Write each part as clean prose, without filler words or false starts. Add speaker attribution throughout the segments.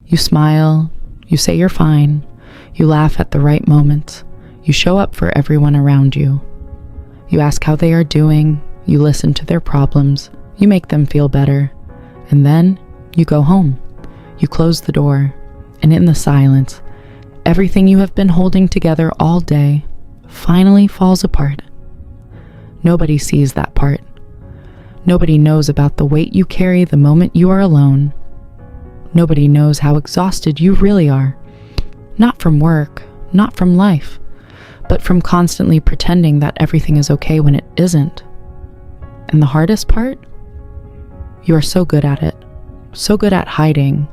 Speaker 1: You smile, you say you're fine, you laugh at the right moments, you show up for everyone around you. You ask how they are doing, you listen to their problems, you make them feel better, and then you go home. You close the door, and in the silence, everything you have been holding together all day finally falls apart. Nobody sees that part. Nobody knows about the weight you carry the moment you are alone. Nobody knows how exhausted you really are. Not from work, not from life, but from constantly pretending that everything is okay when it isn't. And the hardest part? You are so good at it. So good at hiding.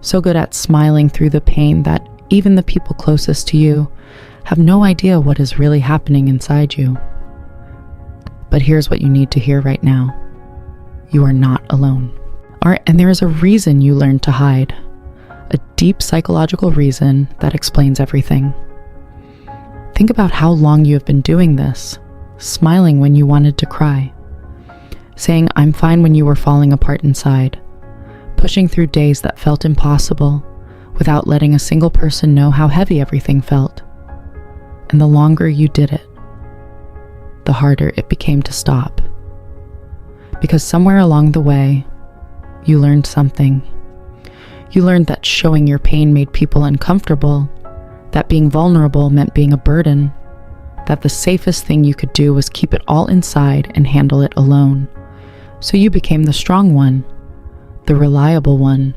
Speaker 1: So good at smiling through the pain that even the people closest to you have no idea what is really happening inside you. But here's what you need to hear right now. You are not alone. And there is a reason you learned to hide. A deep psychological reason that explains everything. Think about how long you have been doing this, smiling when you wanted to cry, saying I'm fine when you were falling apart inside, pushing through days that felt impossible without letting a single person know how heavy everything felt. And the longer you did it, the harder it became to stop. Because somewhere along the way, you learned something. You learned that showing your pain made people uncomfortable, that being vulnerable meant being a burden, that the safest thing you could do was keep it all inside and handle it alone. So you became the strong one, the reliable one,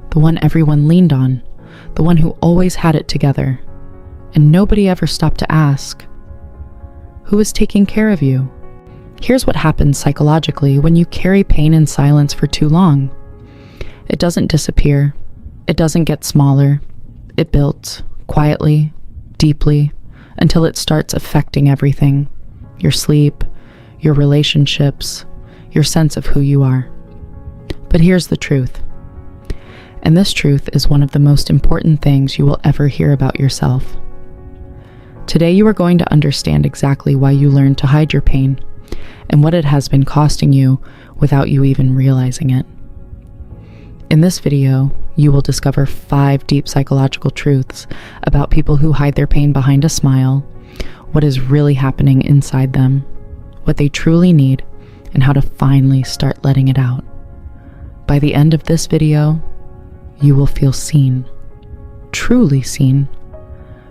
Speaker 1: the one everyone leaned on, the one who always had it together. And nobody ever stopped to ask, who is taking care of you? Here's what happens psychologically when you carry pain in silence for too long. It doesn't disappear. It doesn't get smaller. It builds quietly, deeply, until it starts affecting everything. Your sleep, your relationships, your sense of who you are. But here's the truth. And this truth is one of the most important things you will ever hear about yourself. Today you are going to understand exactly why you learned to hide your pain and what it has been costing you without you even realizing it. In this video, you will discover 5 deep psychological truths about people who hide their pain behind a smile, what is really happening inside them, what they truly need, and how to finally start letting it out. By the end of this video, you will feel seen, truly seen,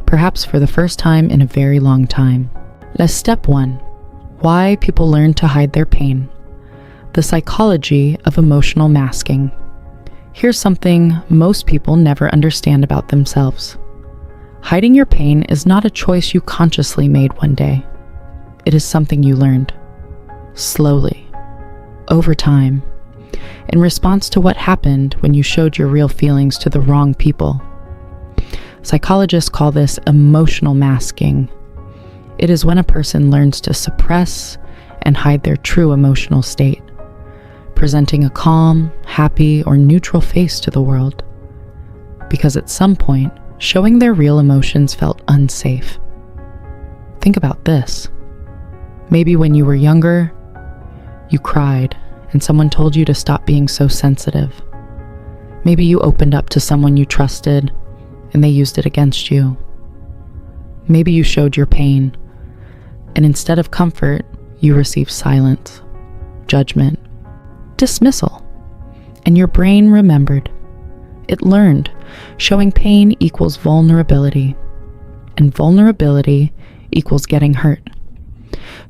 Speaker 1: perhaps for the first time in a very long time. Step 1. Why people learn to hide their pain. The psychology of emotional masking. Here's something most people never understand about themselves. Hiding your pain is not a choice you consciously made one day. It is something you learned. Slowly. Over time. In response to what happened when you showed your real feelings to the wrong people. Psychologists call this emotional masking. It is when a person learns to suppress and hide their true emotional state, presenting a calm, happy, or neutral face to the world. Because at some point, showing their real emotions felt unsafe. Think about this. Maybe when you were younger, you cried and someone told you to stop being so sensitive. Maybe you opened up to someone you trusted and they used it against you. Maybe you showed your pain, and instead of comfort, you received silence, judgment, dismissal, and your brain remembered. It learned showing pain equals vulnerability, and vulnerability equals getting hurt.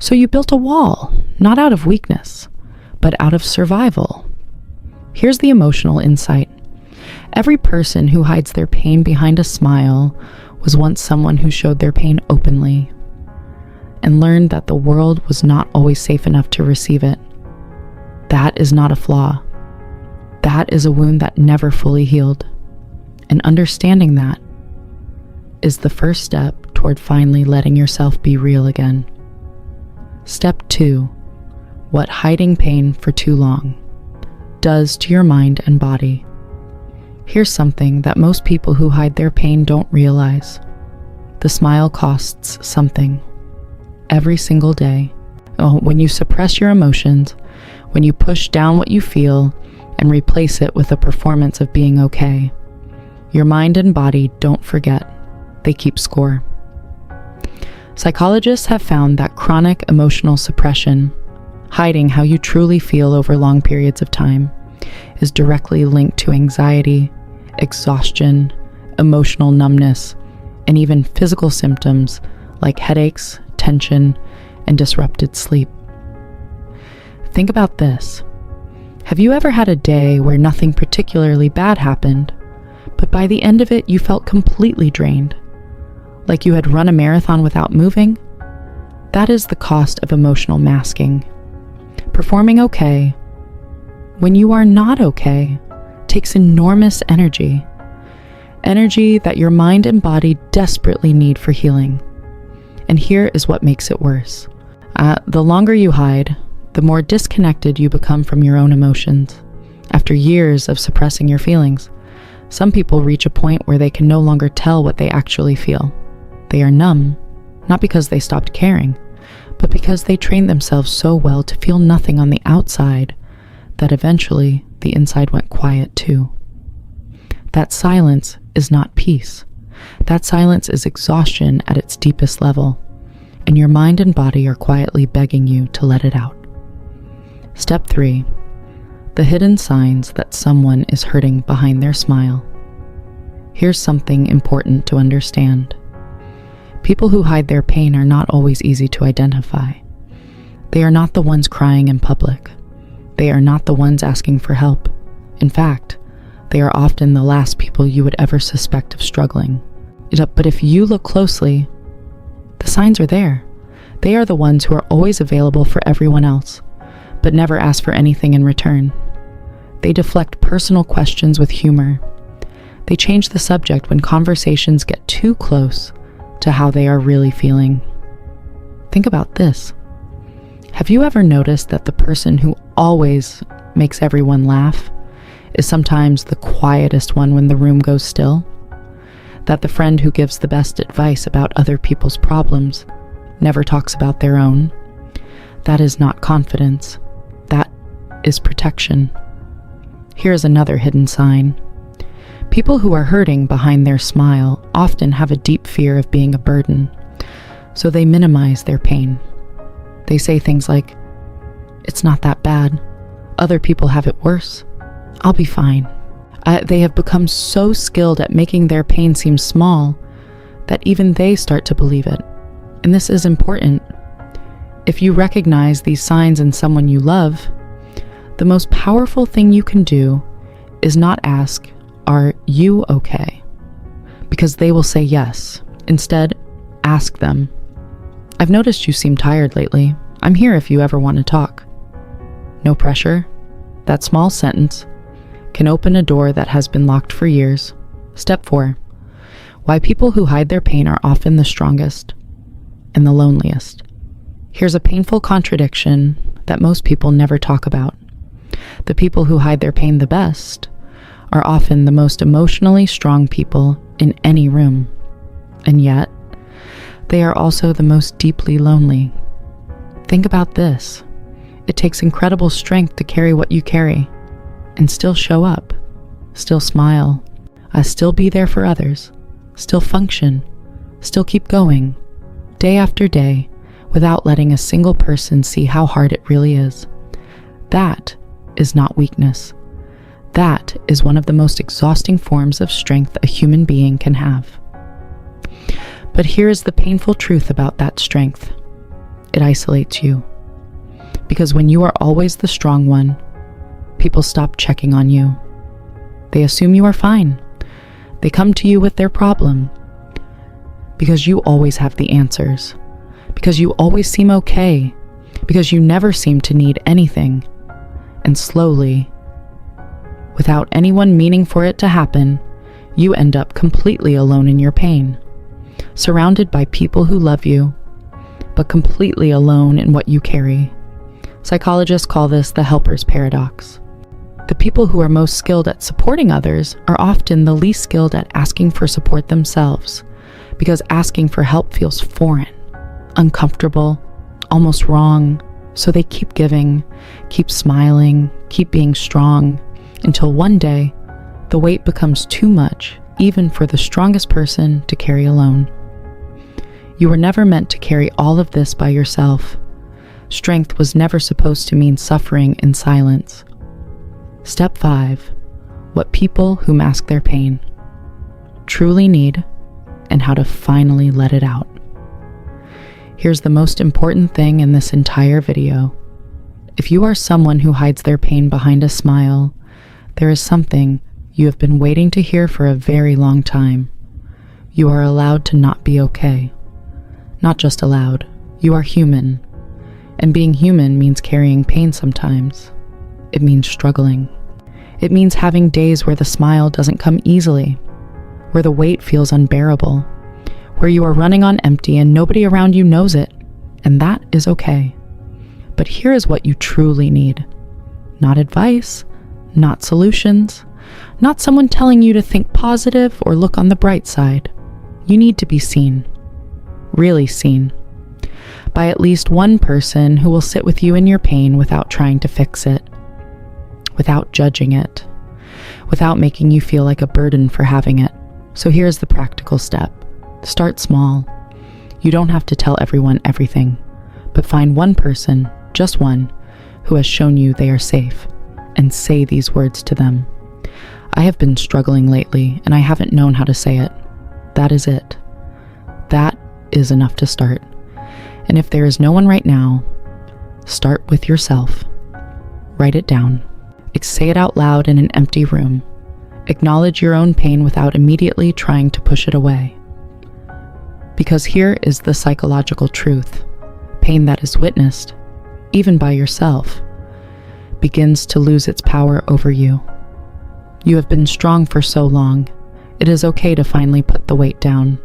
Speaker 1: So you built a wall, not out of weakness, but out of survival. Here's the emotional insight. Every person who hides their pain behind a smile was once someone who showed their pain openly and learned that the world was not always safe enough to receive it. That is not a flaw. That is a wound that never fully healed. And understanding that is the first step toward finally letting yourself be real again. Step 2. What hiding pain for too long does to your mind and body. Here's something that most people who hide their pain don't realize. The smile costs something. Every single day. When you suppress your emotions, when you push down what you feel and replace it with a performance of being okay, Your mind and body don't forget. They keep score. Psychologists have found that chronic emotional suppression, hiding how you truly feel over long periods of time, is directly linked to anxiety, exhaustion, emotional numbness, and even physical symptoms like headaches, tension, and disrupted sleep. Think about this. Have you ever had a day where nothing particularly bad happened, but by the end of it you felt completely drained? Like you had run a marathon without moving? That is the cost of emotional masking. Performing okay, when you are not okay, takes enormous energy. Energy that your mind and body desperately need for healing. And here is what makes it worse. The longer you hide, the more disconnected you become from your own emotions. After years of suppressing your feelings, some people reach a point where they can no longer tell what they actually feel. They are numb, not because they stopped caring, but because they trained themselves so well to feel nothing on the outside that eventually the inside went quiet too. That silence is not peace. That silence is exhaustion at its deepest level, and your mind and body are quietly begging you to let it out. Step 3. The hidden signs that someone is hurting behind their smile. Here's something important to understand. People who hide their pain are not always easy to identify. They are not the ones crying in public. They are not the ones asking for help. In fact, they are often the last people you would ever suspect of struggling. But if you look closely, the signs are there. They are the ones who are always available for everyone else, but never ask for anything in return. They deflect personal questions with humor. They change the subject when conversations get too close to how they are really feeling. Think about this. Have you ever noticed that the person who always makes everyone laugh is sometimes the quietest one when the room goes still? That the friend who gives the best advice about other people's problems never talks about their own? That is not confidence. That is protection. Here's another hidden sign. People who are hurting behind their smile often have a deep fear of being a burden, so they minimize their pain. They say things like, "It's not that bad. Other people have it worse. I'll be fine." They have become so skilled at making their pain seem small that even they start to believe it. And this is important. If you recognize these signs in someone you love, the most powerful thing you can do is not ask, "Are you okay?" Because they will say yes. Instead, ask them, "I've noticed you seem tired lately. I'm here if you ever want to talk." No pressure. That small sentence can open a door that has been locked for years. Step 4. Why people who hide their pain are often the strongest and the loneliest. Here's a painful contradiction that most people never talk about. The people who hide their pain the best are often the most emotionally strong people in any room. And yet, they are also the most deeply lonely. Think about this. It takes incredible strength to carry what you carry and still show up, still smile, still be there for others, still function, still keep going, day after day, without letting a single person see how hard it really is. That is not weakness. That is one of the most exhausting forms of strength a human being can have. But here is the painful truth about that strength. It isolates you. Because when you are always the strong one, people stop checking on you. They assume you are fine. They come to you with their problem. Because you always have the answers. Because you always seem okay. Because you never seem to need anything. And slowly, without anyone meaning for it to happen, you end up completely alone in your pain, surrounded by people who love you, but completely alone in what you carry. Psychologists call this the helper's paradox. The people who are most skilled at supporting others are often the least skilled at asking for support themselves, because asking for help feels foreign, uncomfortable, almost wrong. So they keep giving, keep smiling, keep being strong, until one day, the weight becomes too much even for the strongest person to carry alone. You were never meant to carry all of this by yourself. Strength was never supposed to mean suffering in silence. Step 5. What people who mask their pain truly need and how to finally let it out. Here's the most important thing in this entire video. If you are someone who hides their pain behind a smile, there is something you have been waiting to hear for a very long time. You are allowed to not be okay. Not just allowed, you are human. And being human means carrying pain sometimes. It means struggling. It means having days where the smile doesn't come easily, where the weight feels unbearable, where you are running on empty and nobody around you knows it, and that is okay. But here is what you truly need. Not advice, not solutions, not someone telling you to think positive or look on the bright side. You need to be seen, really seen, by at least one person who will sit with you in your pain without trying to fix it, without judging it, without making you feel like a burden for having it. So here's the practical step. Start small. You don't have to tell everyone everything, but find one person, just one, who has shown you they are safe, and say these words to them. I have been struggling lately, and I haven't known how to say it. That is it. That is enough to start. And if there is no one right now, start with yourself. Write it down. Say it out loud in an empty room. Acknowledge your own pain without immediately trying to push it away. Because here is the psychological truth. Pain that is witnessed, even by yourself, begins to lose its power over you. You have been strong for so long. It is okay to finally put the weight down.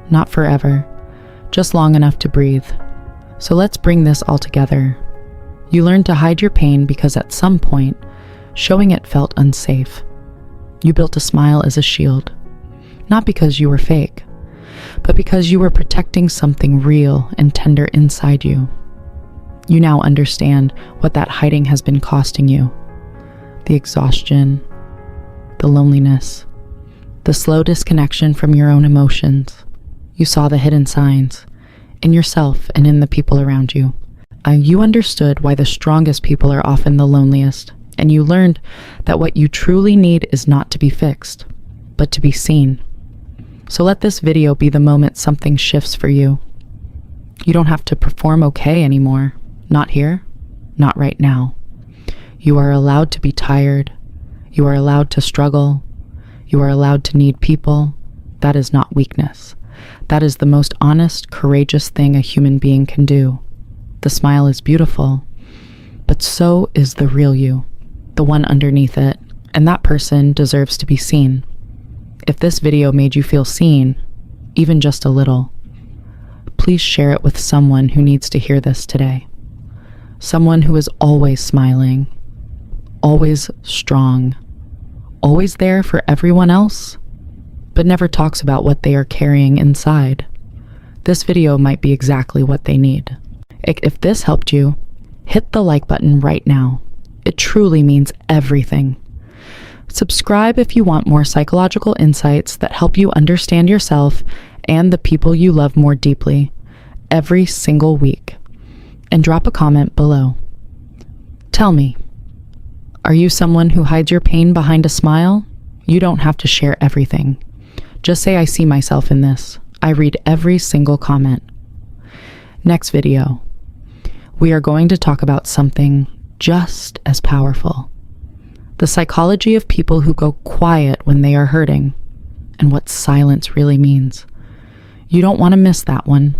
Speaker 1: Not forever, just long enough to breathe. So let's bring this all together. You learned to hide your pain because at some point, showing it felt unsafe. You built a smile as a shield, not because you were fake, but because you were protecting something real and tender inside you. You now understand what that hiding has been costing you. The exhaustion, the loneliness, the slow disconnection from your own emotions. You saw the hidden signs in yourself and in the people around you. You understood why the strongest people are often the loneliest, and you learned that what you truly need is not to be fixed, but to be seen. So let this video be the moment something shifts for you. You don't have to perform okay anymore. Not here, not right now. You are allowed to be tired. You are allowed to struggle. You are allowed to need people. That is not weakness. That is the most honest, courageous thing a human being can do. The smile is beautiful, but so is the real you, the one underneath it, and that person deserves to be seen. If this video made you feel seen, even just a little, please share it with someone who needs to hear this today. Someone who is always smiling, always strong, always there for everyone else, but never talks about what they are carrying inside. This video might be exactly what they need. If this helped you, hit the like button right now. It truly means everything. Subscribe if you want more psychological insights that help you understand yourself and the people you love more deeply every single week. And drop a comment below. Tell me, are you someone who hides your pain behind a smile? You don't have to share everything. Just say, I see myself in this. I read every single comment. Next video, we are going to talk about something just as powerful. The psychology of people who go quiet when they are hurting, and what silence really means. You don't want to miss that one.